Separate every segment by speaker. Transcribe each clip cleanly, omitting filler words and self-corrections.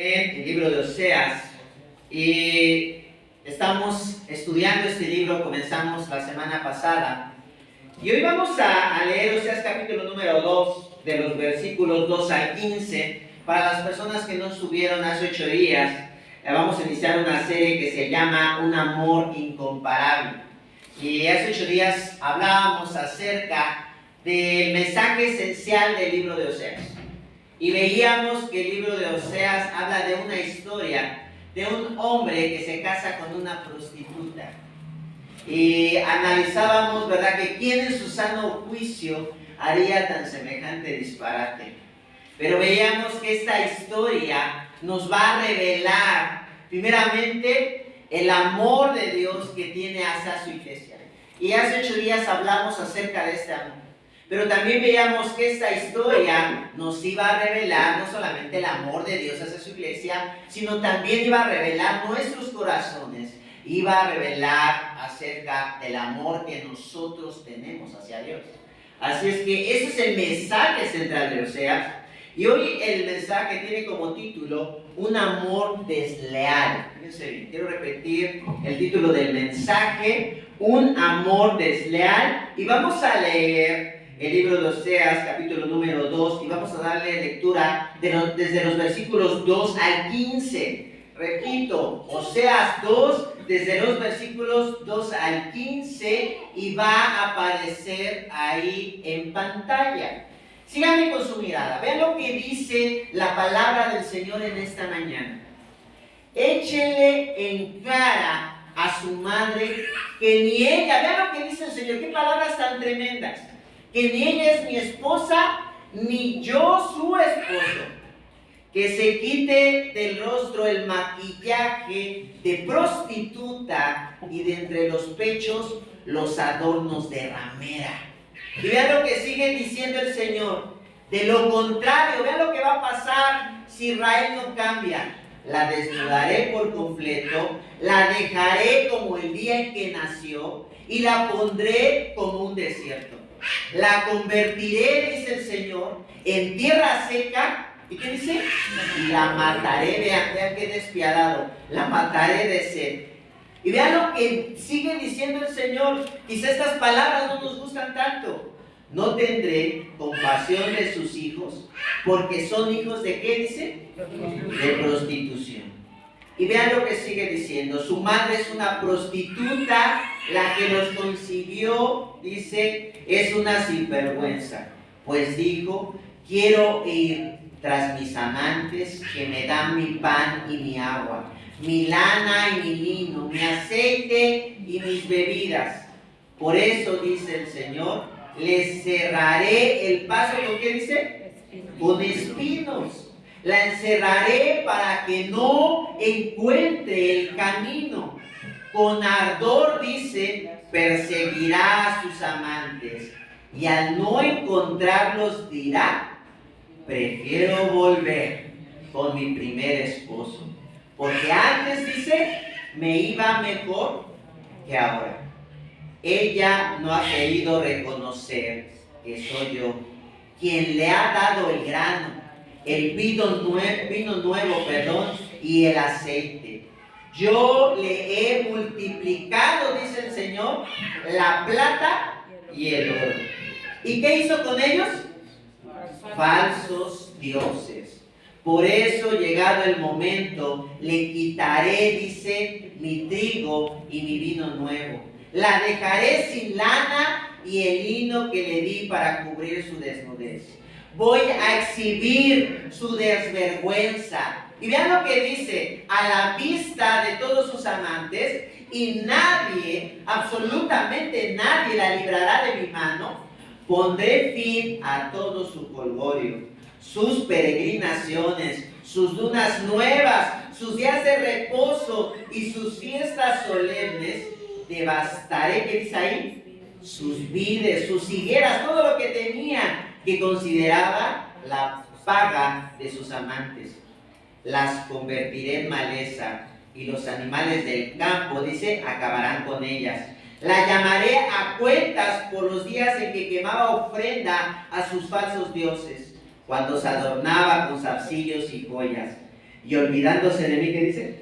Speaker 1: en el libro de Oseas y estamos estudiando este libro, comenzamos la semana pasada y hoy vamos a leer Oseas capítulo número 2 de los versículos 2 al 15. Para las personas que no estuvieron hace 8 días, vamos a iniciar una serie que se llama Un amor incomparable. Y hace 8 días hablábamos acerca del mensaje esencial del libro de Oseas. Y veíamos que el libro de Oseas habla de una historia de un hombre que se casa con una prostituta. Y analizábamos, ¿verdad?, que quién en su sano juicio haría tan semejante disparate. Pero veíamos que esta historia nos va a revelar, primeramente, el amor de Dios que tiene hacia su iglesia. Y hace 8 días hablamos acerca de este amor. Pero también veíamos que esta historia nos iba a revelar no solamente el amor de Dios hacia su iglesia, sino también iba a revelar nuestros corazones, iba a revelar acerca del amor que nosotros tenemos hacia Dios. Así es que ese es el mensaje central de Oseas. Y hoy el mensaje tiene como título Un amor desleal. Fíjense bien, quiero repetir el título del mensaje, Un amor desleal. Y vamos a leer el libro de Oseas, capítulo número 2, y vamos a darle lectura desde los versículos 2 al 15. Repito, Oseas 2, desde los versículos 2 al 15, y va a aparecer ahí en pantalla. Síganme con su mirada, vean lo que dice la palabra del Señor en esta mañana. Échenle en cara a su madre que ni ella, vean lo que dice el Señor, qué palabras tan tremendas, que ni ella es mi esposa, ni yo su esposo, que se quite del rostro el maquillaje de prostituta y de entre los pechos los adornos de ramera. Y vean lo que sigue diciendo el Señor. De lo contrario, vean lo que va a pasar si Israel no cambia. La desnudaré por completo, la dejaré como el día en que nació y la pondré como un desierto. La convertiré, dice el Señor, en tierra seca. ¿Y qué dice? Y la mataré, vean qué despiadado. La mataré de sed. Y vean lo que sigue diciendo el Señor. Quizá estas palabras no nos gustan tanto. No tendré compasión de sus hijos, porque son hijos de ¿qué dice? De prostitución. Y vean lo que sigue diciendo. Su madre es una prostituta, la que los concibió, dice, es una sinvergüenza. Pues dijo, quiero ir tras mis amantes que me dan mi pan y mi agua, mi lana y mi lino, mi aceite y mis bebidas. Por eso, dice el Señor, les cerraré el paso, ¿con qué dice? Con espinos. La encerraré para que no encuentre el camino. Con ardor, dice, perseguirá a sus amantes. Y al no encontrarlos dirá, prefiero volver con mi primer esposo. Porque antes, dice, me iba mejor que ahora. Ella no ha querido reconocer que soy yo quien le ha dado el grano, el vino nuevo, y el aceite. Yo le he multiplicado, dice el Señor, la plata y el oro. ¿Y qué hizo con ellos? Falsos dioses. Por eso, llegado el momento, le quitaré, dice, mi trigo y mi vino nuevo. La dejaré sin lana y el lino que le di para cubrir su desnudez. Voy a exhibir su desvergüenza. Y vean lo que dice, a la vista de todos sus amantes, y nadie, absolutamente nadie la librará de mi mano. Pondré fin a todo su jolgorio, sus peregrinaciones, sus lunas nuevas, sus días de reposo y sus fiestas solemnes. Devastaré, ¿qué dice ahí? Sus vides, sus higueras, todo lo que tenía, que consideraba la paga de sus amantes. Las convertiré en maleza y los animales del campo, dice, acabarán con ellas. La llamaré a cuentas por los días en que quemaba ofrenda a sus falsos dioses, cuando se adornaba con zarcillos y joyas. Y olvidándose de mí, ¿qué dice?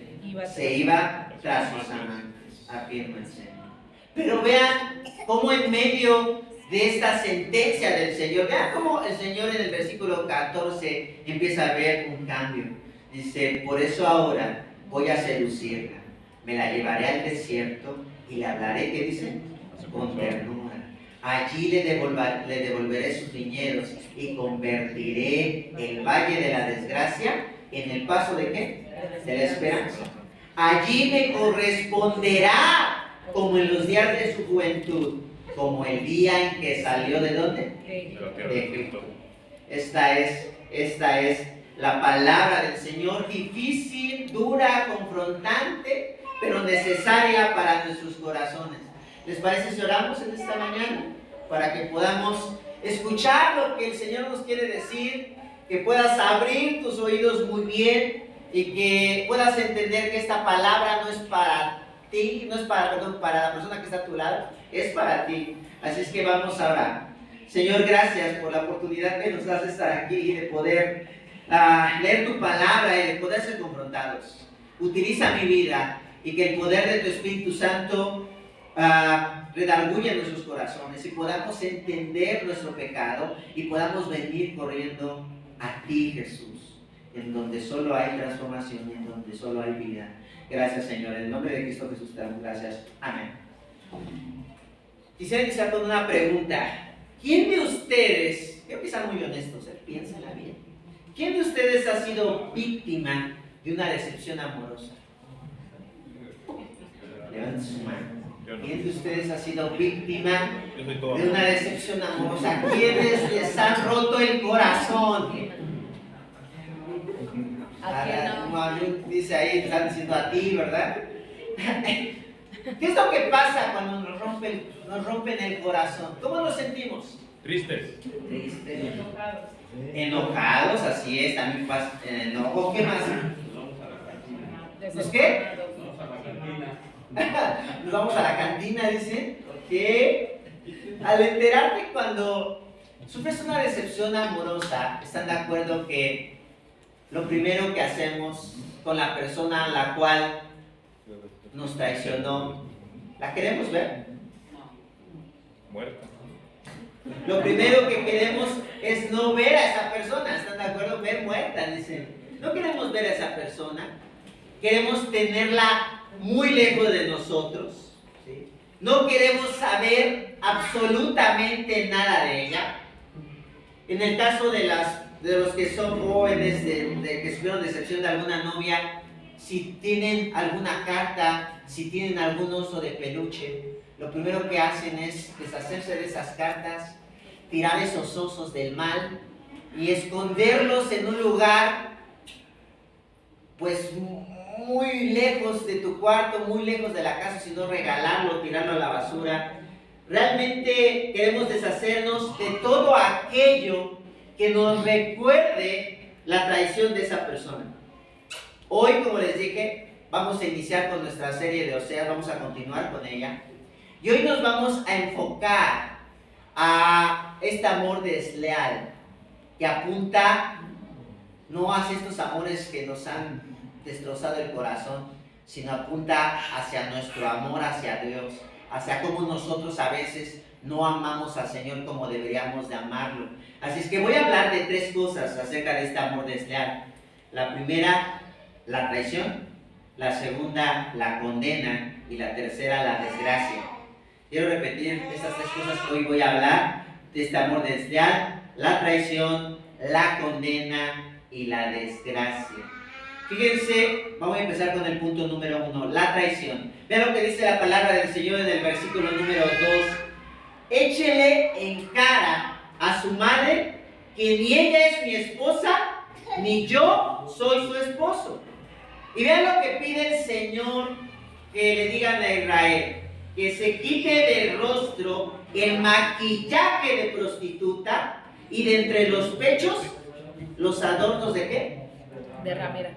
Speaker 1: Se iba tras sus
Speaker 2: amantes.
Speaker 1: amantes, afirma el Señor. Pero vean cómo en medio de esta sentencia del Señor, vean cómo el Señor en el versículo 14 empieza a ver un cambio. Dice, por eso ahora voy a seducirla, me la llevaré al desierto y le hablaré, ¿qué dice? Con ternura. Allí le devolveré sus viñedos y convertiré el valle de la desgracia en el paso de ¿qué? De la esperanza. Allí me corresponderá como en los días de su juventud, como el día en que salió ¿de dónde? De Egipto. Esta es la palabra del Señor, difícil, dura, confrontante, pero necesaria para nuestros corazones. ¿Les parece si oramos en esta mañana? Para que podamos escuchar lo que el Señor nos quiere decir, que puedas abrir tus oídos muy bien y que puedas entender que esta palabra no es para ti, no es para la persona que está a tu lado, es para ti. Así es que vamos a orar. Señor, gracias por la oportunidad que nos das de estar aquí y de poder leer tu palabra y de poder ser confrontados. Utiliza mi vida y que el poder de tu Espíritu Santo redarguya en nuestros corazones y podamos entender nuestro pecado y podamos venir corriendo a ti, Jesús, en donde solo hay transformación y en donde solo hay vida. Gracias, Señor. En el nombre de Cristo Jesús te damos gracias. Amén. Quisiera iniciar con una pregunta. ¿Quién de ustedes, quiero que sean muy honestos, piénsenla bien, ¿quién de ustedes ha sido víctima de una decepción amorosa? Levanten su mano. ¿Quién de ustedes ha sido víctima de una decepción amorosa? ¿Quiénes les han roto el corazón? Dice ahí, están diciendo a ti, ¿verdad? ¿Qué es lo que pasa cuando nos rompen el corazón? ¿Cómo nos sentimos?
Speaker 2: Tristes.
Speaker 1: Enojados, así es, también pasa enojo. ¿Qué más? ¿Nos qué? Nos vamos a la cantina, dice. Ok. Al enterarte cuando sufres una decepción amorosa, ¿están de acuerdo que lo primero que hacemos con la persona a la cual nos traicionó, la queremos ver?
Speaker 2: Muerta.
Speaker 1: Lo primero que queremos es no ver a esa persona. ¿Están de acuerdo? Ver muerta, dicen. No queremos ver a esa persona. Queremos tenerla muy lejos de nosotros, ¿sí? No queremos saber absolutamente nada de ella. En el caso de los que son jóvenes, de que sufrieron decepción de alguna novia, si tienen alguna carta, si tienen algún oso de peluche, lo primero que hacen es deshacerse de esas cartas, tirar esos osos del mal y esconderlos en un lugar, pues muy lejos de tu cuarto, muy lejos de la casa, sino regalarlo, tirarlo a la basura. Realmente queremos deshacernos de todo aquello que nos recuerde la traición de esa persona. Hoy, como les dije, vamos a iniciar con nuestra serie de Oseas, vamos a continuar con ella. Y hoy nos vamos a enfocar a este amor desleal que apunta no hacia estos amores que nos han destrozado el corazón, sino apunta hacia nuestro amor hacia Dios, hacia cómo nosotros a veces no amamos al Señor como deberíamos de amarlo. Así es que voy a hablar de tres cosas acerca de este amor desleal. La primera, la traición. La segunda, la condena. Y la tercera, la desgracia. Quiero repetir estas tres cosas que hoy voy a hablar de este amor desleal: la traición, la condena y la desgracia. Fíjense, vamos a empezar con el punto número 1, la traición. Vean lo que dice la palabra del Señor en el versículo número 2. Échele en cara a su madre que ni ella es mi esposa, ni yo soy su esposo. Y vean lo que pide el Señor que le digan a Israel: que se quite del rostro el maquillaje de prostituta y de entre los pechos los adornos de ¿qué?
Speaker 3: De ramera.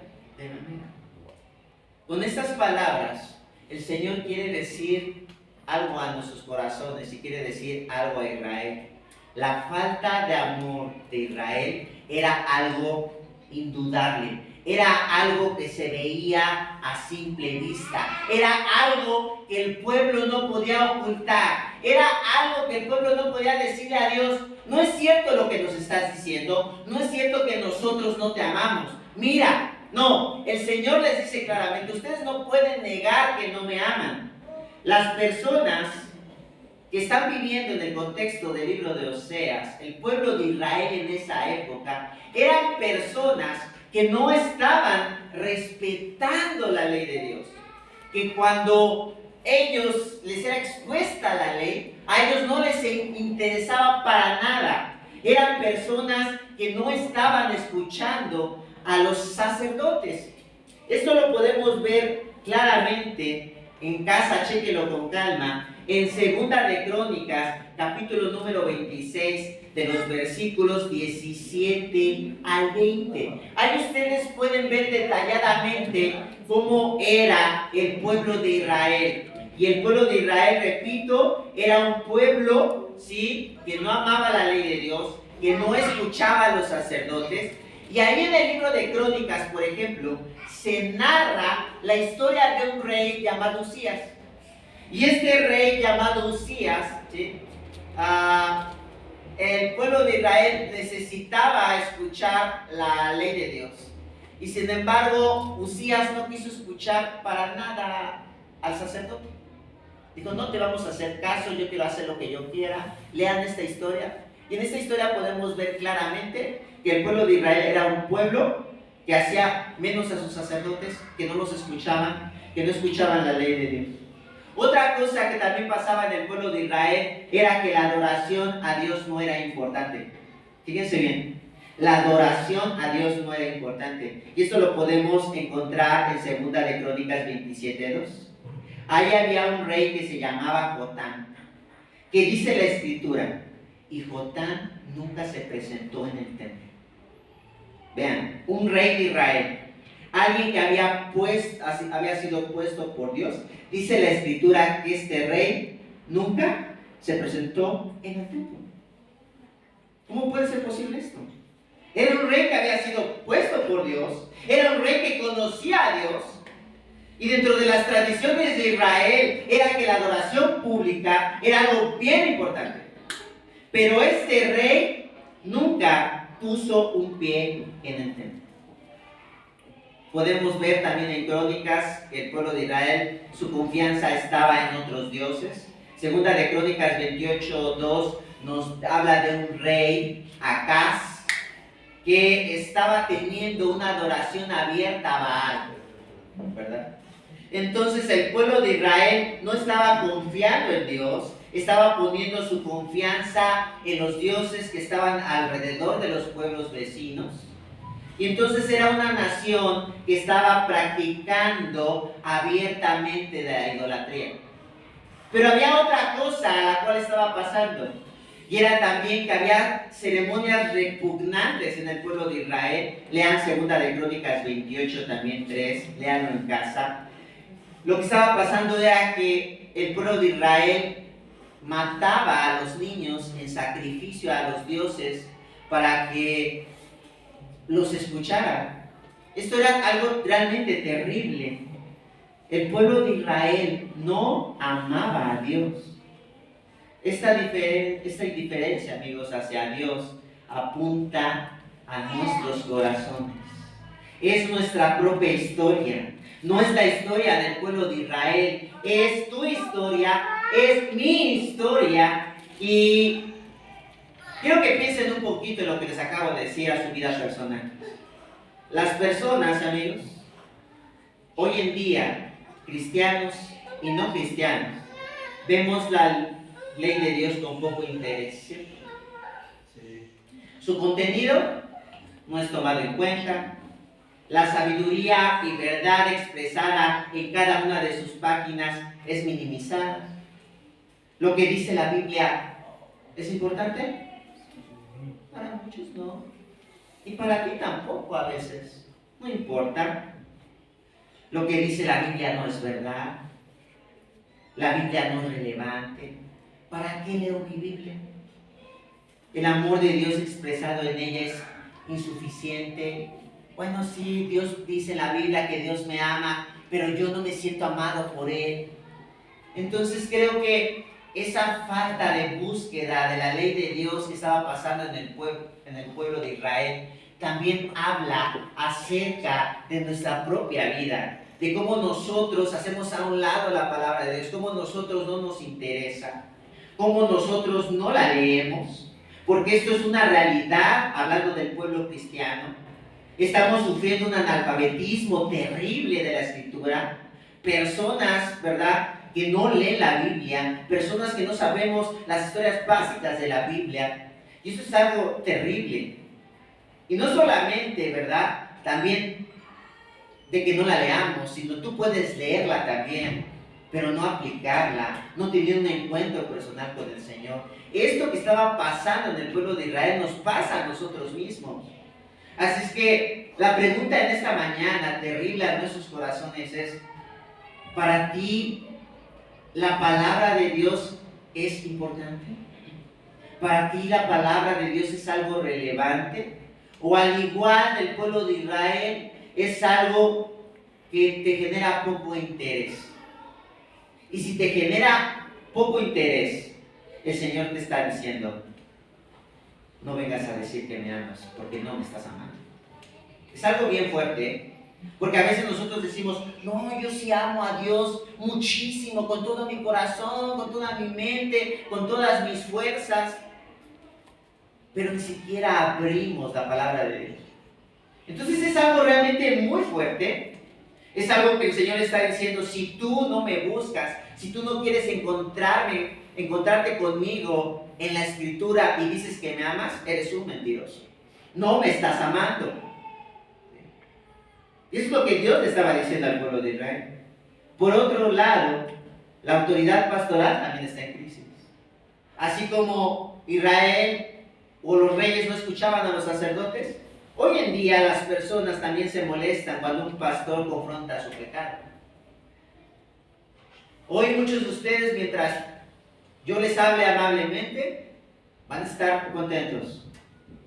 Speaker 1: Con estas palabras, el Señor quiere decir algo a nuestros corazones y quiere decir algo a Israel. La falta de amor de Israel era algo indudable, era algo que se veía a simple vista, era algo que el pueblo no podía ocultar, era algo que el pueblo no podía decirle a Dios: no es cierto lo que nos estás diciendo, no es cierto que nosotros no te amamos, mira. No, el Señor les dice claramente: ustedes no pueden negar que no me aman. Las personas que están viviendo en el contexto del libro de Oseas, el pueblo de Israel en esa época, eran personas que no estaban respetando la ley de Dios. Que cuando ellos les era expuesta la ley, a ellos no les interesaba para nada. Eran personas que no estaban escuchando a los sacerdotes. Esto lo podemos ver claramente en casa, chéquelo con calma, en Segunda de Crónicas, capítulo número 26, de los versículos 17 al 20. Ahí ustedes pueden ver detalladamente cómo era el pueblo de Israel. Y el pueblo de Israel, repito, era un pueblo, ¿sí?, que no amaba la ley de Dios, que no escuchaba a los sacerdotes. Y ahí en el libro de Crónicas, por ejemplo, se narra la historia de un rey llamado Usías. Y este rey llamado Usías, ¿sí?, el pueblo de Israel necesitaba escuchar la ley de Dios. Y sin embargo, Usías no quiso escuchar para nada al sacerdote. Dijo: no te vamos a hacer caso, yo quiero hacer lo que yo quiera. Lean esta historia. Y en esta historia podemos ver claramente que el pueblo de Israel era un pueblo que hacía menos a sus sacerdotes, que no los escuchaban, que no escuchaban la ley de Dios. Otra cosa que también pasaba en el pueblo de Israel era que la adoración a Dios no era importante. Fíjense bien, la adoración a Dios no era importante. Y esto lo podemos encontrar en Segunda de Crónicas 27:2. Ahí había un rey que se llamaba Jotán, que dice la escritura: y Jotán nunca se presentó en el templo. Vean, un rey de Israel, alguien que había sido puesto por Dios. Dice la escritura que este rey nunca se presentó en el templo. ¿Cómo puede ser posible esto? Era un rey que había sido puesto por Dios, era un rey que conocía a Dios, y dentro de las tradiciones de Israel era que la adoración pública era algo bien importante. Pero este rey nunca puso un pie en el templo. Podemos ver también en Crónicas que el pueblo de Israel, su confianza estaba en otros dioses. Segunda de Crónicas 28:2 nos habla de un rey, Acaz, que estaba teniendo una adoración abierta a Baal, ¿verdad? Entonces el pueblo de Israel no estaba confiando en Dios, estaba poniendo su confianza en los dioses que estaban alrededor de los pueblos vecinos. Y entonces era una nación que estaba practicando abiertamente la idolatría. Pero había otra cosa a la cual estaba pasando, y era también que había ceremonias repugnantes en el pueblo de Israel. Lean Segunda de Crónicas 28, también 3, leanlo en casa. Lo que estaba pasando era que el pueblo de Israel mataba a los niños en sacrificio a los dioses para que los escucharan. Esto era algo realmente terrible. El pueblo de Israel no amaba a Dios. Esta indiferencia, amigos, hacia Dios apunta a nuestros corazones. Es nuestra propia historia. No es la historia del pueblo de Israel, es tu historia, es mi historia. Y quiero que piensen un poquito en lo que les acabo de decir a su vida personal. Las personas, amigos, hoy en día, cristianos y no cristianos, vemos la ley de Dios con poco interés, ¿cierto? Sí. Su contenido no es tomado en cuenta. La sabiduría y verdad expresada en cada una de sus páginas es minimizada. Lo que dice la Biblia es importante. Para muchos no. Y para ti tampoco a veces. No importa. Lo que dice la Biblia no es verdad. La Biblia no es relevante. ¿Para qué leo mi Biblia? El amor de Dios expresado en ella es insuficiente bueno, sí, Dios dice en la Biblia que Dios me ama, pero yo no me siento amado por Él. Entonces creo que esa falta de búsqueda de la ley de Dios que estaba pasando en el pueblo de Israel, también habla acerca de nuestra propia vida, de cómo nosotros hacemos a un lado la palabra de Dios, cómo nosotros no nos interesa, cómo nosotros no la leemos, porque esto es una realidad, hablando del pueblo cristiano. Estamos sufriendo un analfabetismo terrible de la Escritura, personas, ¿verdad?, que no leen la Biblia, personas que no sabemos las historias básicas de la Biblia, y eso es algo terrible. Y no solamente, ¿verdad?, también de que no la leamos, sino tú puedes leerla también, pero no aplicarla, no tener un encuentro personal con el Señor. Esto que estaba pasando en el pueblo de Israel nos pasa a nosotros mismos. Así es que la pregunta en esta mañana, terrible a nuestros corazones, es: ¿para ti la palabra de Dios es importante? ¿Para ti la palabra de Dios es algo relevante? ¿O al igual del pueblo de Israel es algo que te genera poco interés? Y si te genera poco interés, el Señor te está diciendo: no vengas a decir que me amas, porque no me estás amando. Es algo bien fuerte, ¿eh? Porque a veces nosotros decimos: no, yo sí amo a Dios muchísimo, con todo mi corazón, con toda mi mente, con todas mis fuerzas, pero ni siquiera abrimos la palabra de Dios. Entonces es algo realmente muy fuerte. Es algo que el Señor está diciendo: si tú no me buscas, si tú no quieres encontrarte conmigo en la Escritura y dices que me amas, eres un mentiroso. No me estás amando. Y eso es lo que Dios le estaba diciendo al pueblo de Israel. Por otro lado, la autoridad pastoral también está en crisis. Así como Israel o los reyes no escuchaban a los sacerdotes, hoy en día las personas también se molestan cuando un pastor confronta su pecado. Hoy muchos de ustedes, mientras yo les hable amablemente, van a estar contentos.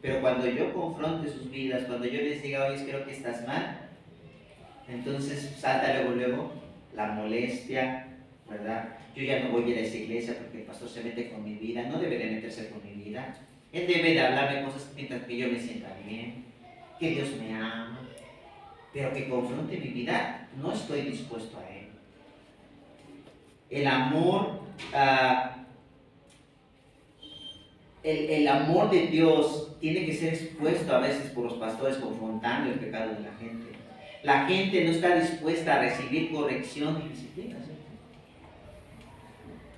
Speaker 1: Pero cuando yo confronte sus vidas, cuando yo les diga: oye, creo que estás mal, entonces salta luego la molestia, ¿verdad? Yo ya no voy a ir a esa iglesia porque el pastor se mete con mi vida. No debe de meterse con mi vida. Él debe de hablarme cosas mientras que yo me sienta bien, que Dios me ama, pero que confronte mi vida, no estoy dispuesto a él. El amor, el amor de Dios tiene que ser expuesto a veces por los pastores confrontando el pecado de la gente. La gente no está dispuesta a recibir corrección y disciplina, ¿sí?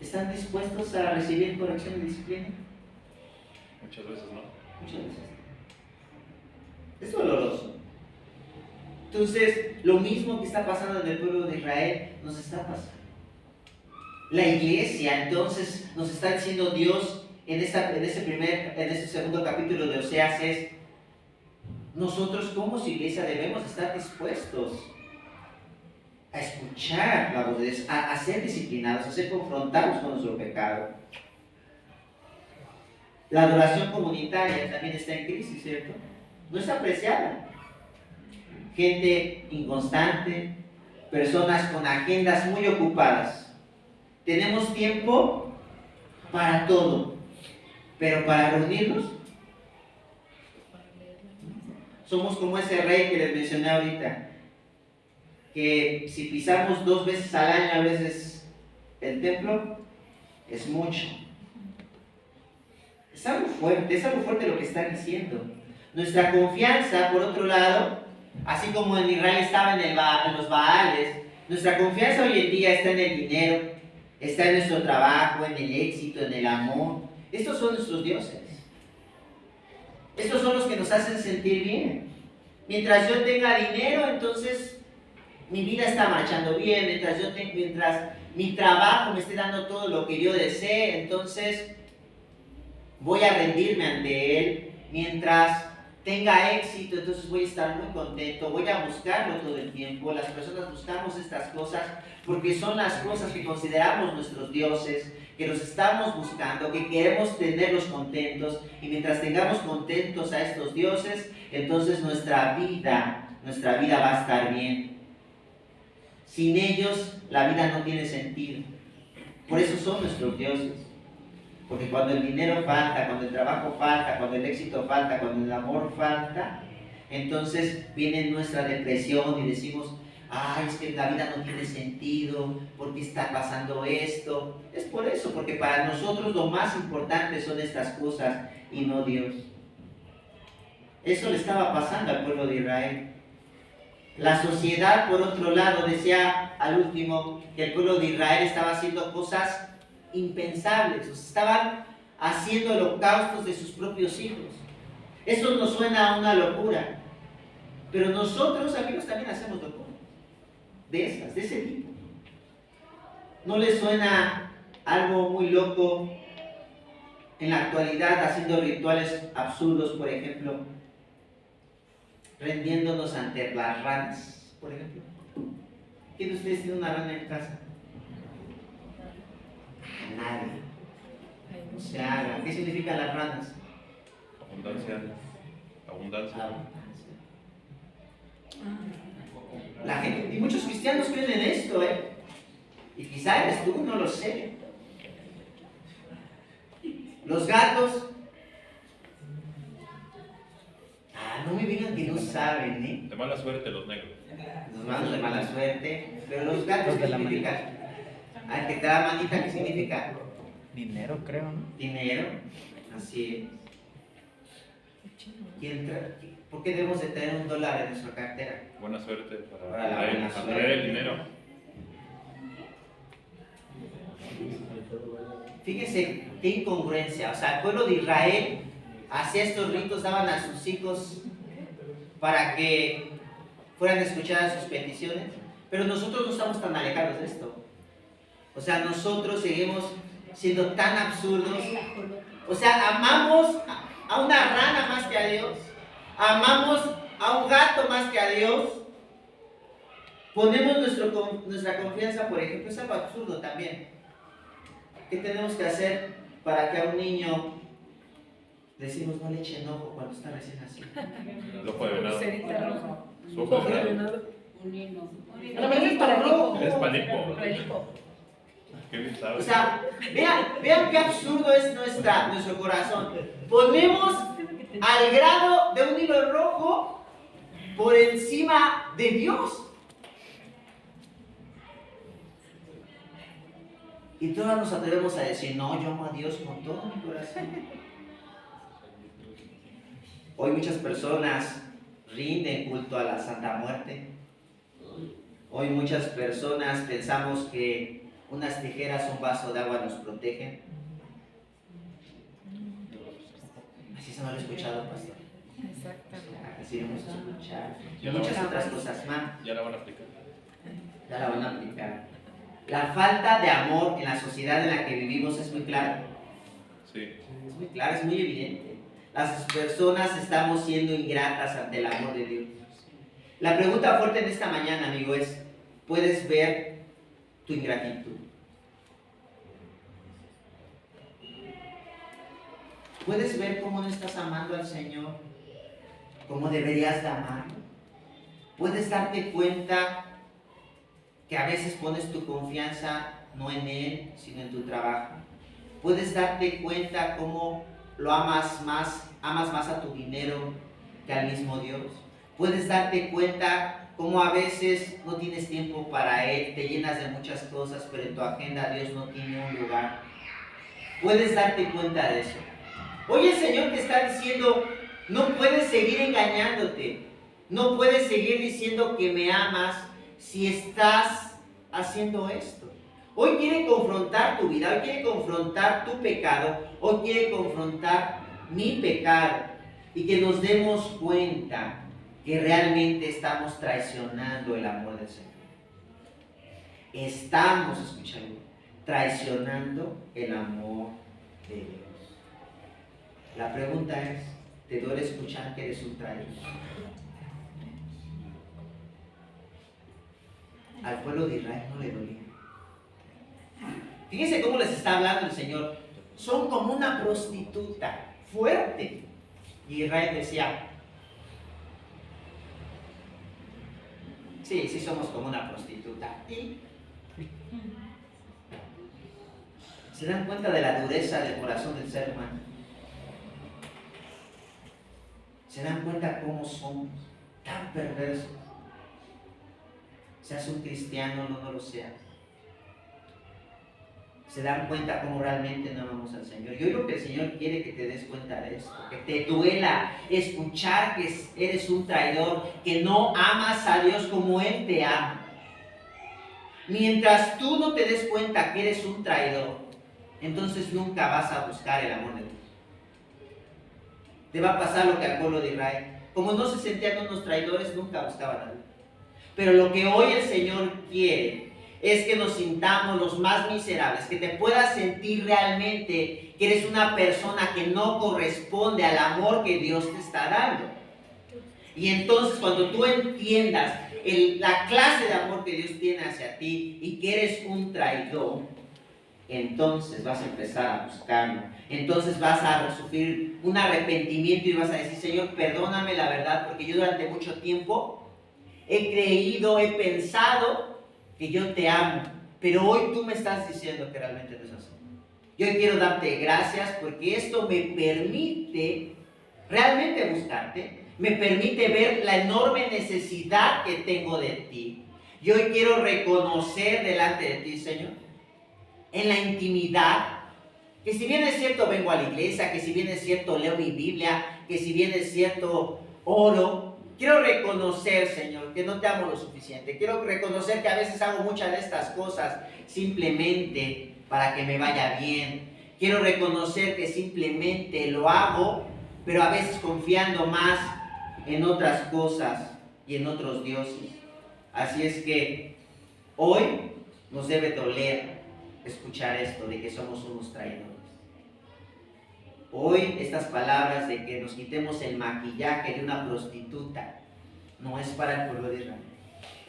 Speaker 1: ¿Están dispuestos a recibir corrección y disciplina?
Speaker 2: Muchas veces no.
Speaker 1: Muchas veces. Es doloroso. Entonces, lo mismo que está pasando en el pueblo de Israel nos está pasando. La iglesia, entonces, nos está diciendo Dios en ese segundo capítulo de Oseas, es: nosotros como su iglesia debemos estar dispuestos a escuchar la voz de Dios, a ser disciplinados, a ser confrontados con nuestro pecado. La adoración comunitaria también está en crisis, ¿cierto? No es apreciada. Gente inconstante, personas con agendas muy ocupadas. Tenemos tiempo para todo, pero para reunirnos, somos como ese rey que les mencioné ahorita, que si pisamos 2 veces al año a veces el templo, es mucho. Es algo fuerte lo que está diciendo. Nuestra confianza, por otro lado, así como en Israel estaba en los Baales, nuestra confianza hoy en día está en el dinero, está en nuestro trabajo, en el éxito, en el amor. Estos son nuestros dioses. Estos son los que nos hacen sentir bien. Mientras yo tenga dinero, entonces mi vida está marchando bien. Mientras mi trabajo me esté dando todo lo que yo desee, entonces voy a rendirme ante él. Mientras tenga éxito, entonces voy a estar muy contento, voy a buscarlo todo el tiempo. Las personas buscamos estas cosas porque son las cosas que consideramos nuestros dioses, que los estamos buscando, que queremos tenerlos contentos, y mientras tengamos contentos a estos dioses, entonces nuestra vida va a estar bien. Sin ellos la vida no tiene sentido. Por eso son nuestros dioses. Porque cuando el dinero falta, cuando el trabajo falta, cuando el éxito falta, cuando el amor falta, entonces viene nuestra depresión y decimos, ay, es que la vida no tiene sentido, ¿por qué está pasando esto? Es por eso, porque para nosotros lo más importante son estas cosas y no Dios. Eso le estaba pasando al pueblo de Israel. La sociedad, por otro lado, decía al último que el pueblo de Israel estaba haciendo cosas impensables, o sea, estaban haciendo holocaustos de sus propios hijos. Eso nos suena a una locura, pero nosotros, amigos, también hacemos locuras de ese tipo. ¿No les suena algo muy loco en la actualidad haciendo rituales absurdos, por ejemplo, rendiéndonos ante las ranas, por ejemplo? ¿Quién de ustedes tiene una rana en casa? Nadie. No se haga. ¿Qué significan las ranas?
Speaker 2: Abundancia. Abundancia.
Speaker 1: La gente, y muchos cristianos creen en esto, y quizá eres tú, no lo sé. Los gatos, no me digan que no saben,
Speaker 2: De mala suerte los negros.
Speaker 1: Los malos de mala suerte, pero los gatos, ¿qué significan? Que te da manita, ¿qué significa?
Speaker 3: Dinero, creo, ¿no?
Speaker 1: Dinero, así es. ¿Por qué debemos de tener $1 en nuestra cartera?
Speaker 2: Buena suerte para
Speaker 1: Para la buena suerte.
Speaker 2: atraer el dinero.
Speaker 1: Fíjense qué incongruencia. O sea, el pueblo de Israel hacía estos ritos, daban a sus hijos para que fueran escuchadas sus peticiones, pero nosotros no estamos tan alejados de esto. O sea, nosotros seguimos siendo tan absurdos. O sea, amamos a una rana más que a Dios. Amamos a un gato más que a Dios. Ponemos nuestra confianza, por ejemplo, es algo absurdo también. ¿Qué tenemos que hacer para que a un niño decimos no le echen ojo cuando está recién nacido?
Speaker 2: El ojo de venado.
Speaker 4: Cerita roja.
Speaker 2: Su ojo de venado.
Speaker 4: Un hino.
Speaker 1: A lo mejor es para rojo.
Speaker 2: Es palipo.
Speaker 4: Palipo.
Speaker 2: Qué bien sabes.
Speaker 1: O sea, vean qué absurdo es nuestro corazón. Ponemos al grado de un hilo rojo por encima de Dios. Y todos nos atrevemos a decir, no, yo amo a Dios con todo mi corazón. Hoy muchas personas rinden culto a la Santa Muerte. Hoy muchas personas pensamos que unas tijeras, un vaso de agua nos protegen. Así se me lo he escuchado, pastor.
Speaker 4: Exactamente.
Speaker 1: Así lo hemos escuchado. Y
Speaker 2: Ya la
Speaker 1: muchas
Speaker 2: van a-
Speaker 1: otras cosas más.
Speaker 2: Ya la van a aplicar.
Speaker 1: Ya la van a aplicar. La falta de amor en la sociedad en la que vivimos es muy clara.
Speaker 2: Sí.
Speaker 1: Es muy clara, es muy evidente. Las personas estamos siendo ingratas ante el amor de Dios. La pregunta fuerte en esta mañana, amigo, es: ¿puedes ver tu ingratitud? ¿Puedes ver cómo no estás amando al Señor como deberías de amarlo? ¿Puedes darte cuenta que a veces pones tu confianza no en Él, sino en tu trabajo? ¿Puedes darte cuenta cómo lo amas más a tu dinero que al mismo Dios? ¿Puedes darte cuenta cómo a veces no tienes tiempo para Él, te llenas de muchas cosas, pero en tu agenda Dios no tiene un lugar? ¿Puedes darte cuenta de eso? Hoy el Señor te está diciendo, no puedes seguir engañándote, no puedes seguir diciendo que me amas si estás haciendo esto. Hoy quiere confrontar tu vida, hoy quiere confrontar tu pecado, hoy quiere confrontar mi pecado, y que nos demos cuenta que realmente estamos traicionando el amor del Señor. Estamos, escuchando, traicionando el amor de Dios. La pregunta es, ¿te duele escuchar que eres un traidor? Al pueblo de Israel no le dolía. Fíjense cómo les está hablando el Señor. Son como una prostituta, fuerte. Y Israel decía, sí, sí somos como una prostituta. ¿Y se dan cuenta de la dureza del corazón del ser humano? ¿Se dan cuenta cómo somos tan perversos? Seas un cristiano o no lo seas. Se dan cuenta cómo realmente no amamos al Señor. Y hoy lo que el Señor quiere que te des cuenta de esto, que te duela escuchar que eres un traidor, que no amas a Dios como Él te ama. Mientras tú no te des cuenta que eres un traidor, entonces nunca vas a buscar el amor de Dios. Te va a pasar lo que al pueblo de Israel. Como no se sentían unos traidores, nunca buscaban a Dios. Pero lo que hoy el Señor quiere es que nos sintamos los más miserables, que te puedas sentir realmente que eres una persona que no corresponde al amor que Dios te está dando. Y entonces cuando tú entiendas la clase de amor que Dios tiene hacia ti y que eres un traidor, entonces vas a empezar a buscarlo. Entonces vas a sufrir un arrepentimiento y vas a decir, Señor, perdóname la verdad, porque yo durante mucho tiempo he creído, he pensado que yo te amo, pero hoy tú me estás diciendo que realmente no es así. Yo quiero darte gracias porque esto me permite realmente buscarte, me permite ver la enorme necesidad que tengo de ti. Yo hoy quiero reconocer delante de ti, Señor, en la intimidad, que si bien es cierto vengo a la iglesia, que si bien es cierto leo mi Biblia, que si bien es cierto oro, quiero reconocer, Señor, que no te amo lo suficiente. Quiero reconocer que a veces hago muchas de estas cosas simplemente para que me vaya bien. Quiero reconocer que simplemente lo hago, pero a veces confiando más en otras cosas y en otros dioses. Así es que hoy nos debe doler escuchar esto de que somos unos traidores. Hoy estas palabras de que nos quitemos el maquillaje de una prostituta no es para el pueblo de Israel,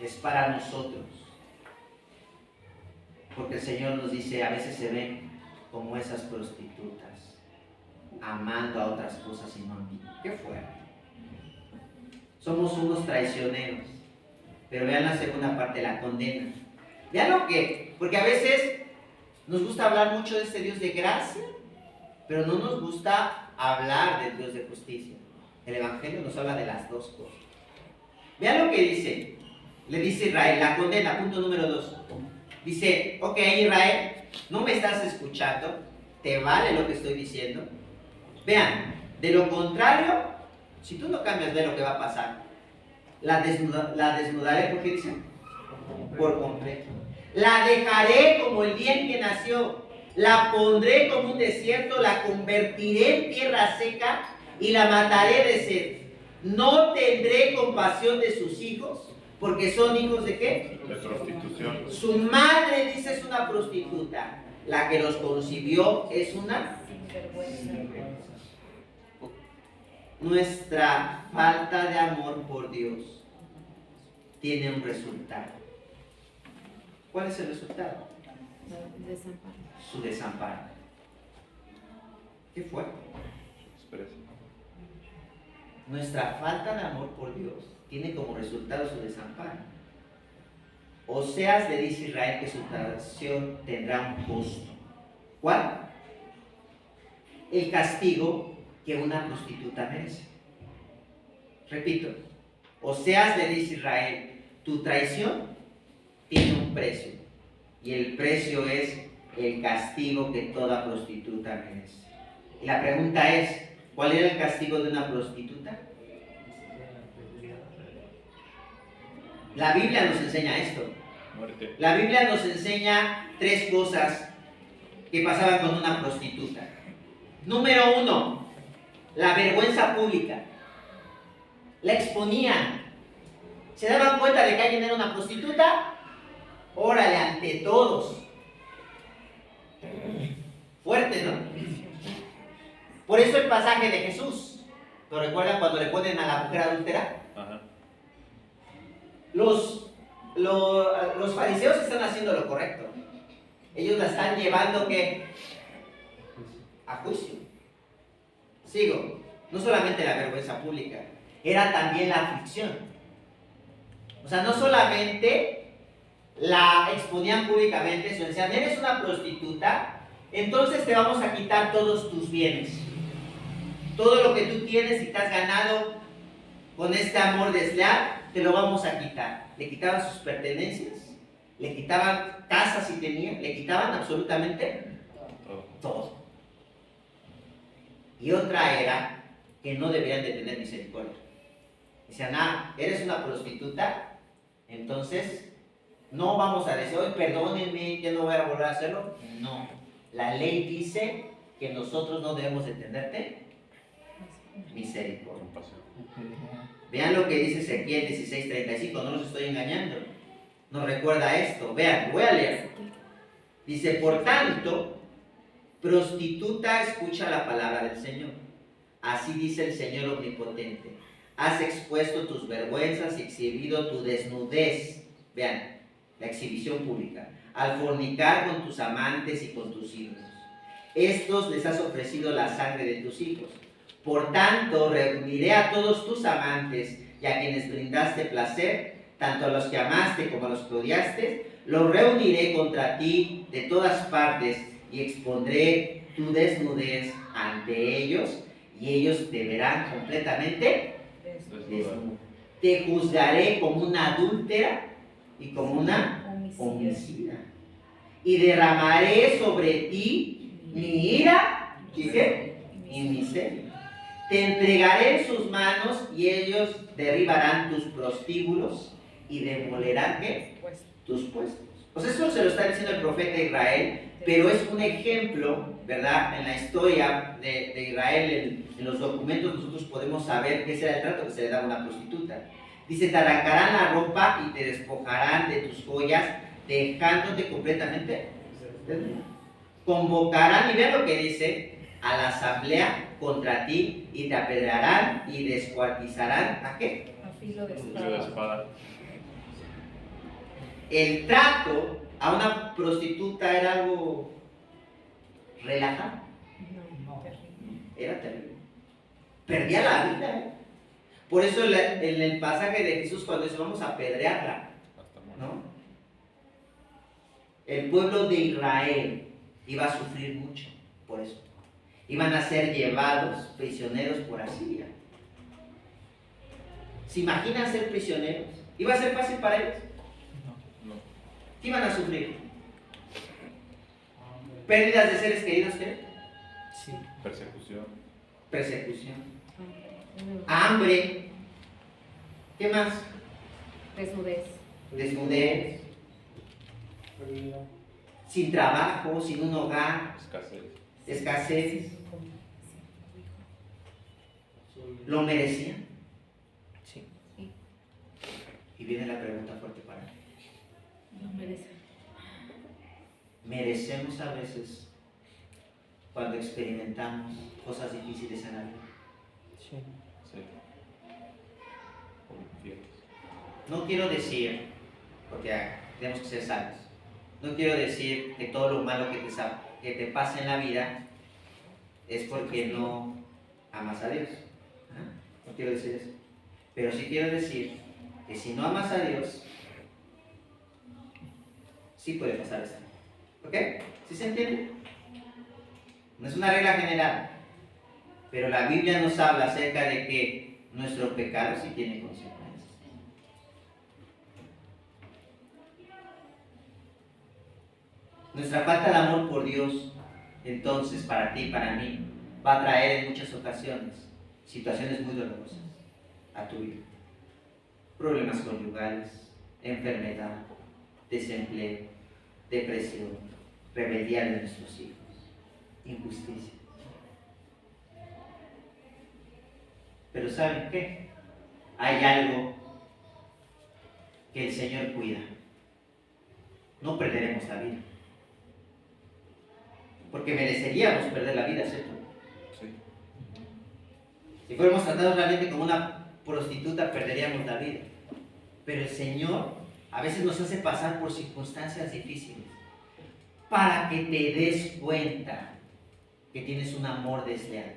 Speaker 1: es para nosotros. Porque el Señor nos dice, a veces se ven como esas prostitutas, amando a otras cosas y no a mí. ¿Qué fue? Somos unos traicioneros. Pero vean la segunda parte, la condena. Vean lo que, porque a veces nos gusta hablar mucho de este Dios de gracia, pero no nos gusta hablar del Dios de justicia. El Evangelio nos habla de las dos cosas. Vean lo que dice. Le dice Israel, la condena, punto número 2. Dice, ok Israel, no me estás escuchando, ¿te vale lo que estoy diciendo? Vean, de lo contrario, si tú no cambias, ve lo que va a pasar. La desnudaré, ¿por qué dice? Por completo. La dejaré como el día en que nació. La pondré como un desierto, la convertiré en tierra seca y la mataré de sed. No tendré compasión de sus hijos, porque son hijos de ¿qué?
Speaker 2: De prostitución.
Speaker 1: Su madre, dice, es una prostituta. La que los concibió es una sinvergüenza. Nuestra falta de amor por Dios tiene un resultado. ¿Cuál es el resultado?
Speaker 4: Desamparo.
Speaker 1: Su desamparo. ¿Qué fue?
Speaker 2: Expresa.
Speaker 1: Nuestra falta de amor por Dios tiene como resultado su desamparo. Oseas le dice a Israel que su traición tendrá un costo. ¿Cuál? El castigo que una prostituta merece. Repito, Oseas le dice a Israel, tu traición tiene un precio, y el precio es el castigo que toda prostituta merece. Y la pregunta es, ¿cuál era el castigo de una prostituta? La Biblia nos enseña esto.
Speaker 2: Muerte.
Speaker 1: La Biblia nos enseña 3 cosas que pasaban con una prostituta. Número 1, la vergüenza pública. La exponían. ¿Se daban cuenta de que alguien era una prostituta? Órale, ante todos. Fuerte, ¿no? Por eso el pasaje de Jesús. ¿Lo recuerdan cuando le ponen a la mujer adúltera?
Speaker 2: Ajá.
Speaker 1: Los fariseos están haciendo lo correcto. Ellos la están llevando, ¿qué? A juicio. Sigo. No solamente la vergüenza pública, era también la aflicción. O sea, no solamente la exponían públicamente, sino decían, eres una prostituta, entonces te vamos a quitar todos tus bienes. Todo lo que tú tienes y te has ganado con este amor desleal, te lo vamos a quitar. Le quitaban sus pertenencias, le quitaban casas si tenía, le quitaban absolutamente todo. Y otra era que no deberían de tener misericordia. Decían, eres una prostituta, entonces no vamos a decir, oye, perdónenme, ya no voy a volver a hacerlo. No, la ley dice que nosotros no debemos de tenerte misericordia. Vean lo que dice Ezequiel 16:35, no los estoy engañando. Nos recuerda esto. Vean, voy a leer. Dice, por tanto, prostituta, escucha la palabra del Señor. Así dice el Señor omnipotente. Has expuesto tus vergüenzas y exhibido tu desnudez. Vean, la exhibición pública. Al fornicar con tus amantes y con tus hijos. Estos les has ofrecido la sangre de tus hijos. Por tanto, reuniré a todos tus amantes y a quienes brindaste placer, tanto a los que amaste como a los que odiaste, los reuniré contra ti de todas partes y expondré tu desnudez ante ellos y ellos te verán completamente desnudo. Te juzgaré como una adúltera y como una homicida. Y derramaré sobre ti mi ira, ¿y qué? Y miseria. Te entregaré en sus manos y ellos derribarán tus prostíbulos y demolerán, ¿qué? Tus puestos. Pues eso se lo está diciendo el profeta Israel, pero es un ejemplo, ¿verdad? En la historia de Israel, en los documentos nosotros podemos saber qué era el trato que se le daba a una prostituta. Dice, te arrancarán la ropa y te despojarán de tus joyas, dejándote completamente desnudo. Convocarán, y vean lo que dice, a la asamblea contra ti y te apedrearán y descuartizarán, ¿a qué?
Speaker 4: A filo de
Speaker 2: Filo de espada.
Speaker 1: El trato a una prostituta era algo relajado,
Speaker 4: No, terrible.
Speaker 1: era terrible. Perdía la vida, ¿eh? Por eso en el pasaje de Jesús cuando dice vamos a apedrearla, ¿no? El pueblo de Israel iba a sufrir mucho por eso. Iban a ser llevados prisioneros por Asiria. ¿Se imaginan ser prisioneros? ¿Iba a ser fácil para ellos?
Speaker 2: No.
Speaker 1: ¿Qué iban a sufrir? ¿Pérdidas de seres queridos? ¿Qué?
Speaker 3: Sí.
Speaker 2: Persecución.
Speaker 1: Persecución.
Speaker 4: Hambre.
Speaker 1: Hambre. ¿Qué más?
Speaker 4: Desnudez.
Speaker 1: Desnudez. Sin trabajo, sin un hogar.
Speaker 2: Escasez.
Speaker 1: Escasez. ¿Lo merecían?
Speaker 3: Sí.
Speaker 1: Y viene la pregunta fuerte para mí.
Speaker 4: Lo merece.
Speaker 1: ¿Merecemos a veces cuando experimentamos cosas difíciles en la vida?
Speaker 3: Sí.
Speaker 2: Sí. Por infieles.
Speaker 1: No quiero decir, porque tenemos que ser sabios, no quiero decir que todo lo malo que te pasa en la vida es porque no amas a Dios. No quiero decir eso. Pero sí quiero decir que si no amas a Dios, sí puede pasar esto. ¿Ok? ¿Sí se entiende? No es una regla general, pero la Biblia nos habla acerca de que nuestro pecado sí tiene consecuencias. Nuestra falta de amor por Dios, entonces, para ti y para mí, va a traer en muchas ocasiones situaciones muy dolorosas a tu vida. Problemas conyugales, enfermedad, desempleo, depresión, rebeldía de nuestros hijos, injusticia. Pero ¿saben qué? Hay algo que el Señor cuida. No perderemos la vida. Porque mereceríamos perder la vida, ¿cierto?
Speaker 2: Sí.
Speaker 1: Si fuéramos tratados realmente como una prostituta, perderíamos la vida. Pero el Señor a veces nos hace pasar por circunstancias difíciles para que te des cuenta que tienes un amor desleal,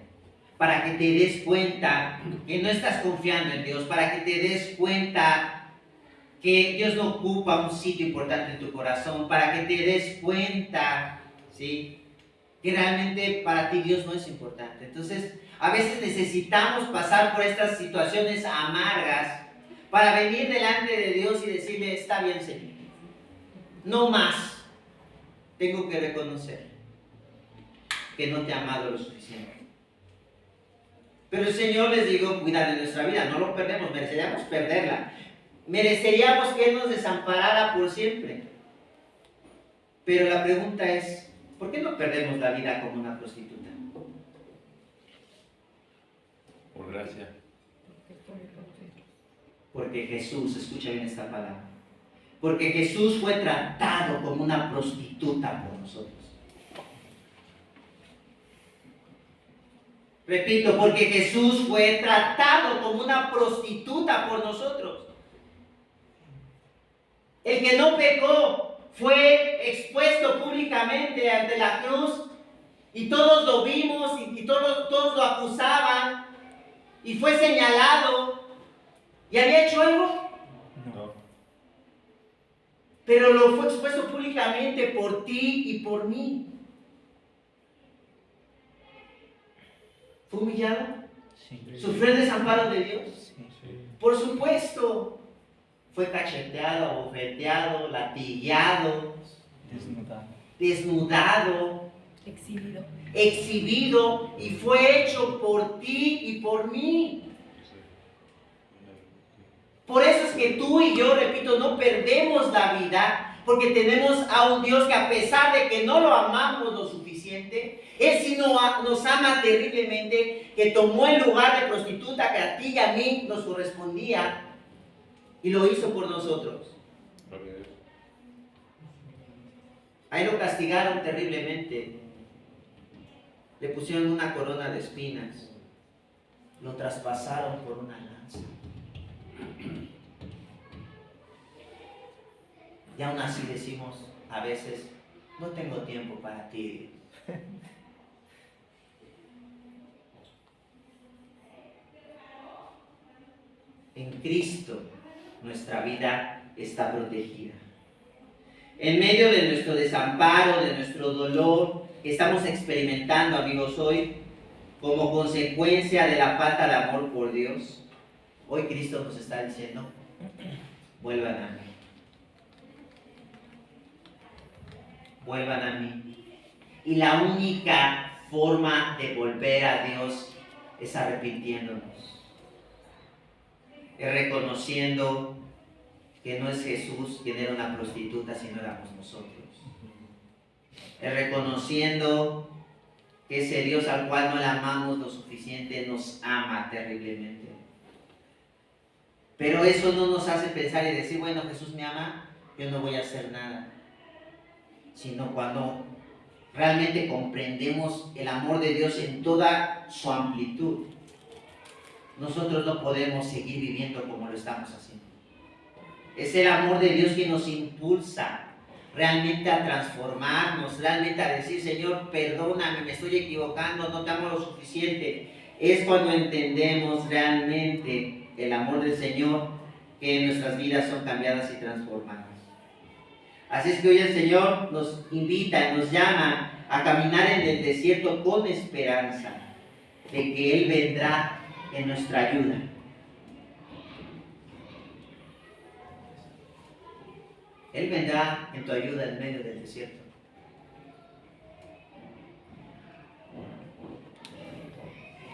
Speaker 1: para que te des cuenta que no estás confiando en Dios, para que te des cuenta que Dios no ocupa un sitio importante en tu corazón, para que te des cuenta, ¿sí?, que realmente para ti Dios no es importante. Entonces, a veces necesitamos pasar por estas situaciones amargas para venir delante de Dios y decirle, está bien, Señor, no más. Tengo que reconocer que no te he amado lo suficiente. Pero el Señor, les digo, cuida de nuestra vida, no lo perdemos, mereceríamos perderla. Mereceríamos que Él nos desamparara por siempre. Pero la pregunta es, ¿por qué no perdemos la vida como una prostituta?
Speaker 2: Por gracia.
Speaker 1: Porque Jesús, escucha bien esta palabra, porque Jesús fue tratado como una prostituta por nosotros. Repito, porque Jesús fue tratado como una prostituta por nosotros. El que no pecó fue expuesto públicamente ante la cruz y todos lo vimos y todos lo acusaban y fue señalado. ¿Y había hecho algo?
Speaker 2: No.
Speaker 1: Pero lo fue expuesto públicamente por ti y por mí. ¿Fue humillado?
Speaker 3: Sí.
Speaker 1: ¿Sufrió el desamparo de Dios?
Speaker 3: Sí.
Speaker 2: Sí.
Speaker 1: Por supuesto. Fue cacheteado, abofeteado, latigueado, desnudado, exhibido y fue hecho por ti y por mí. Por eso es que tú y yo, repito, no perdemos la vida, porque tenemos a un Dios que, a pesar de que no lo amamos lo suficiente, Él sí nos ama terriblemente, que tomó el lugar de prostituta que a ti y a mí nos correspondía y lo hizo por nosotros.
Speaker 2: Gloria a Dios.
Speaker 1: Ahí lo castigaron terriblemente, le pusieron una corona de espinas, lo traspasaron por una lanza. Y aún así decimos a veces, no tengo tiempo para ti. En Cristo nuestra vida está protegida. En medio de nuestro desamparo, de nuestro dolor que estamos experimentando, amigos, hoy, como consecuencia de la falta de amor por Dios, hoy Cristo nos está diciendo, vuelvan a mí. Vuelvan a mí. Y la única forma de volver a Dios es arrepintiéndonos. Es reconociendo que no es Jesús quien era una prostituta, sino éramos nosotros. Es reconociendo que ese Dios al cual no le amamos lo suficiente nos ama terriblemente. Pero eso no nos hace pensar y decir, bueno, Jesús me ama, yo no voy a hacer nada. Sino cuando realmente comprendemos el amor de Dios en toda su amplitud, nosotros no podemos seguir viviendo como lo estamos haciendo. Es el amor de Dios que nos impulsa realmente a transformarnos, realmente a decir, Señor, perdóname, me estoy equivocando, no te amo lo suficiente. Es cuando entendemos realmente el amor del Señor, que nuestras vidas son cambiadas y transformadas. Así es que hoy el Señor nos invita, nos llama a caminar en el desierto con esperanza de que Él vendrá en nuestra ayuda. Él vendrá en tu ayuda en medio del desierto.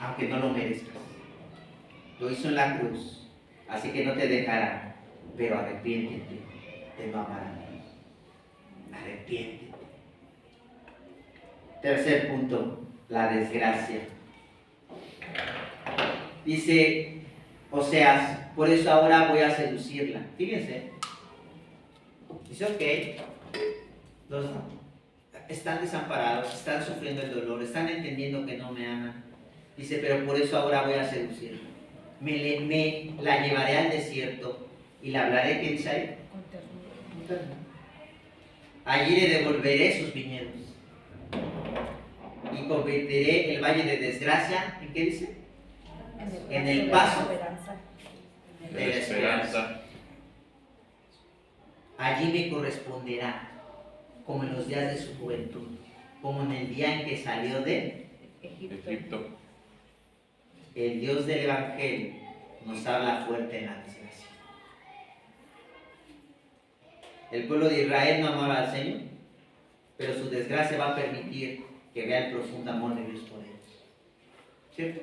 Speaker 1: Aunque no lo merezcas. Lo hizo en la cruz, así que no te dejará, pero arrepiéntete de no amar a Dios. Arrepiéntete. Tercer punto, la desgracia. Dice Oseas, por eso ahora voy a seducirla. Fíjense. Dice, ok, están desamparados, están sufriendo el dolor, están entendiendo que no me aman. Dice, pero por eso ahora voy a seducirla. Me la llevaré al desierto y la hablaré, ¿qué dice ahí?
Speaker 4: Con ternura.
Speaker 1: Allí le devolveré sus viñedos. Y convertiré el valle de desgracia, ¿en qué dice? En el paso
Speaker 2: De la esperanza.
Speaker 1: Allí me corresponderá, como en los días de su juventud, como en el día en que salió de
Speaker 2: Egipto.
Speaker 1: el Dios del Evangelio, nos habla fuerte en la desgracia. El pueblo de Israel no amaba al Señor, pero su desgracia va a permitir que vea el profundo amor de Dios por ellos. ¿Cierto?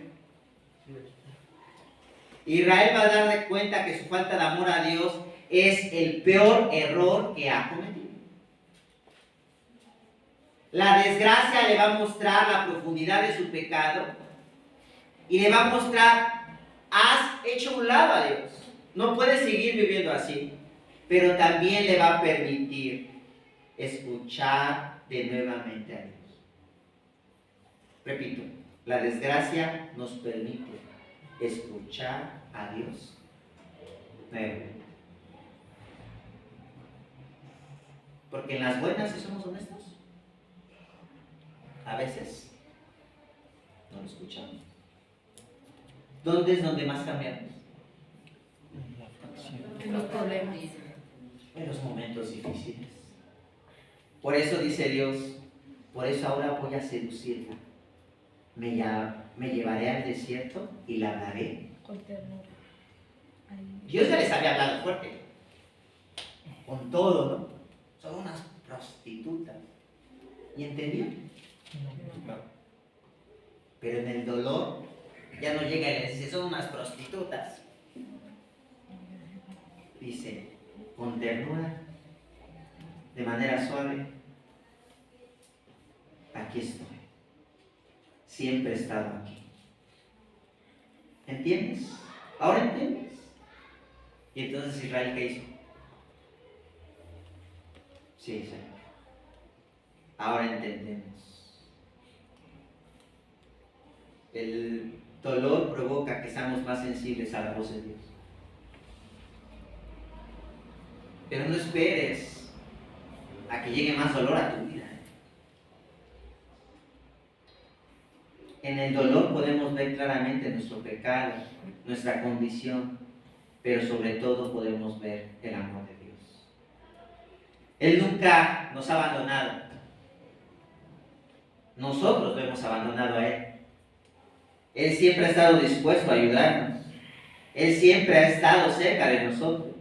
Speaker 1: Israel va a dar de cuenta que su falta de amor a Dios es el peor error que ha cometido. La desgracia le va a mostrar la profundidad de su pecado y le va a mostrar, has hecho un lado a Dios, no puedes seguir viviendo así, pero también le va a permitir escuchar de nuevamente a Dios. Repito, la desgracia nos permite escuchar a Dios nuevamente. Porque en las buenas, si somos honestos, a veces no lo escuchamos. ¿Dónde es donde más cambiamos?
Speaker 3: La aflicción.
Speaker 4: En los problemas.
Speaker 1: En los momentos difíciles. Por eso dice Dios, por eso ahora voy a seducirla. Me llevaré al desierto y la hablaré.
Speaker 4: Con ternura. Ahí.
Speaker 1: Dios ya les había hablado fuerte. Con todo, ¿no? Son unas prostitutas. ¿Y entendió?
Speaker 2: No.
Speaker 1: Pero en el dolor ya no llega y les dice, son unas prostitutas. Dice, con ternura, de manera suave, aquí estoy. Siempre he estado aquí. ¿Entiendes? ¿Ahora entiendes? Y entonces Israel, ¿qué hizo? Sí, Señor. Ahora entendemos. El dolor provoca que seamos más sensibles a la voz de Dios. Pero no esperes a que llegue más dolor a tu vida. En el dolor podemos ver claramente nuestro pecado, nuestra condición, pero sobre todo podemos ver el amor de Dios. Él nunca nos ha abandonado. Nosotros lo hemos abandonado a Él. Él siempre ha estado dispuesto a ayudarnos. Él siempre ha estado cerca de nosotros.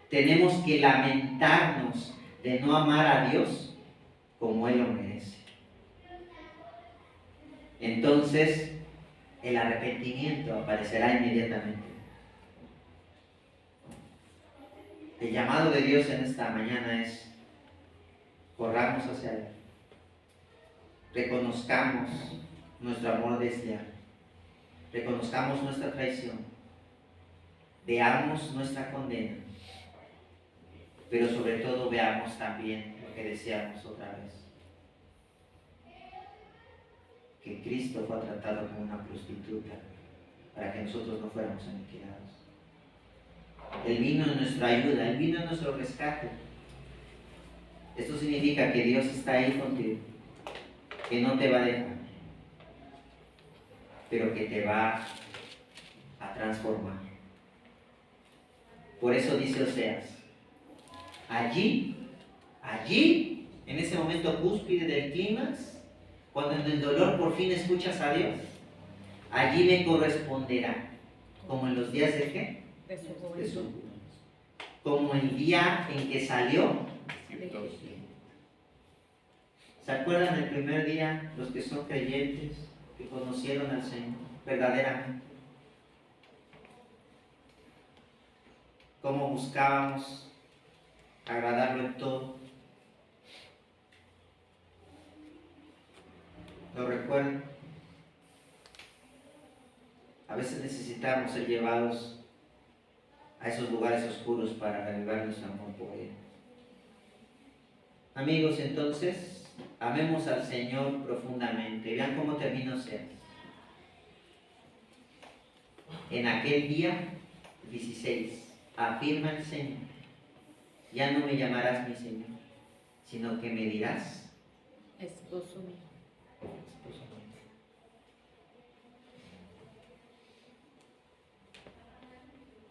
Speaker 1: Tenemos que lamentarnos de no amar a Dios como Él lo merece. Entonces, el arrepentimiento aparecerá inmediatamente. El llamado de Dios en esta mañana es: corramos hacia Él. Reconozcamos nuestro amor desleal. Reconozcamos nuestra traición. Veamos nuestra condena. Pero sobre todo veamos también lo que deseamos otra vez. Que Cristo fue tratado como una prostituta para que nosotros no fuéramos aniquilados. Él vino en nuestra ayuda, Él vino en nuestro rescate. Esto significa que Dios está ahí contigo, que no te va a dejar, pero que te va a transformar. Por eso dice Oseas, allí, en ese momento cúspide del clímax, cuando en el dolor por fin escuchas a Dios, allí me corresponderá, como en los días de ¿qué?
Speaker 4: De su
Speaker 1: De
Speaker 4: juventud.
Speaker 1: su, como el día en que salió.
Speaker 2: Egipto.
Speaker 1: ¿Se acuerdan del primer día, los que son creyentes, que conocieron al Señor verdaderamente? Cómo buscábamos agradarlo en todo. ¿Lo recuerdan? A veces necesitamos ser llevados a esos lugares oscuros para reavivar nuestro amor por Él. Amigos, entonces, amemos al Señor profundamente. Vean cómo termina Oseas. En aquel día 16, afirma el Señor, ya no me llamarás mi Señor, sino que me dirás
Speaker 4: Esposo mío.
Speaker 1: esposo mío.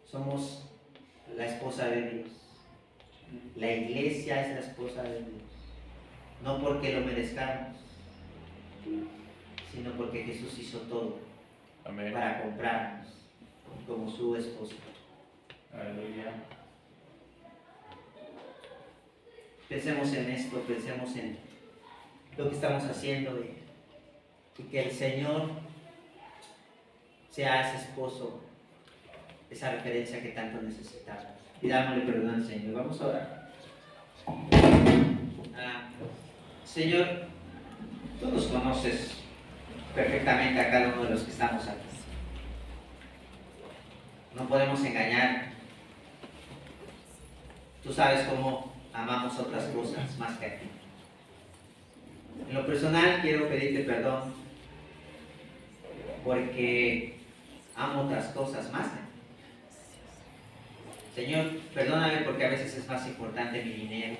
Speaker 1: Somos la esposa de Dios. La iglesia es la esposa de Dios. No porque lo merezcamos, sino porque Jesús hizo todo
Speaker 2: Amén.
Speaker 1: para comprarnos como su esposa.
Speaker 2: Aleluya.
Speaker 1: Pensemos en esto, pensemos en lo que estamos haciendo y que el Señor sea ese esposo, esa referencia que tanto necesitamos. Pidámosle perdón al Señor. Vamos a orar. Señor, tú nos conoces perfectamente a cada uno de los que estamos aquí. No podemos engañar. Tú sabes cómo amamos otras cosas más que a ti. En lo personal quiero pedirte perdón porque amo otras cosas más que a ti. Señor, perdóname porque a veces es más importante mi dinero.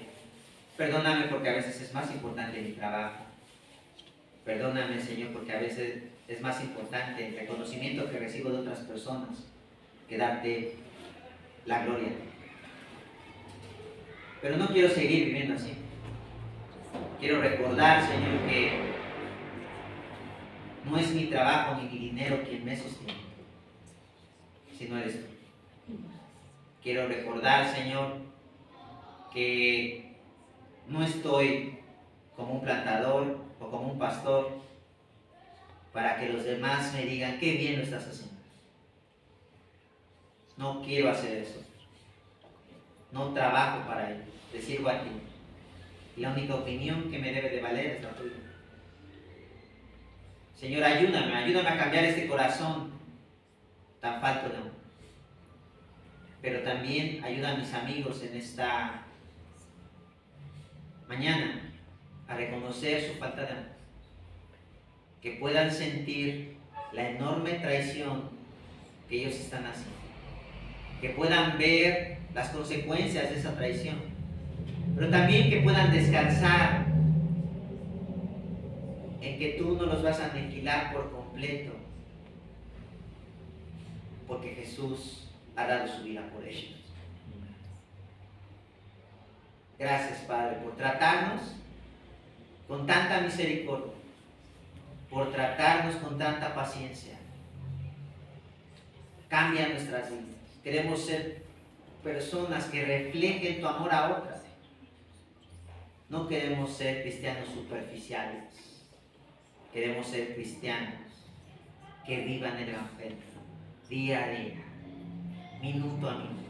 Speaker 1: Perdóname porque a veces es más importante mi trabajo. Perdóname, Señor, porque a veces es más importante el reconocimiento que recibo de otras personas que darte la gloria. Pero no quiero seguir viviendo así. Quiero recordar, Señor, que no es mi trabajo ni mi dinero quien me sostiene, sino eres tú. Quiero recordar, Señor, que no estoy como un plantador o como un pastor para que los demás me digan qué bien lo estás haciendo. No quiero hacer eso. No trabajo para ello. Te sirvo a ti. Y la única opinión que me debe de valer es la tuya. Señor, ayúdame a cambiar este corazón tan falto de amor. Pero también ayuda a mis amigos en esta mañana a reconocer su falta de amor. Que puedan sentir la enorme traición que ellos están haciendo. Que puedan ver las consecuencias de esa traición. Pero también que puedan descansar en que tú no los vas a aniquilar por completo. Porque Jesús ha dado su vida por ellos. Gracias, Padre, por tratarnos con tanta misericordia, por tratarnos con tanta paciencia. Cambia nuestras vidas. Queremos ser personas que reflejen tu amor a otras. No queremos ser cristianos superficiales. Queremos ser cristianos que vivan el Evangelio día a día, minuto a minuto.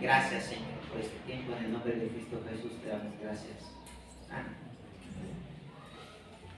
Speaker 1: Gracias, Señor, por este tiempo. En el nombre de Cristo Jesús te damos gracias. Amén.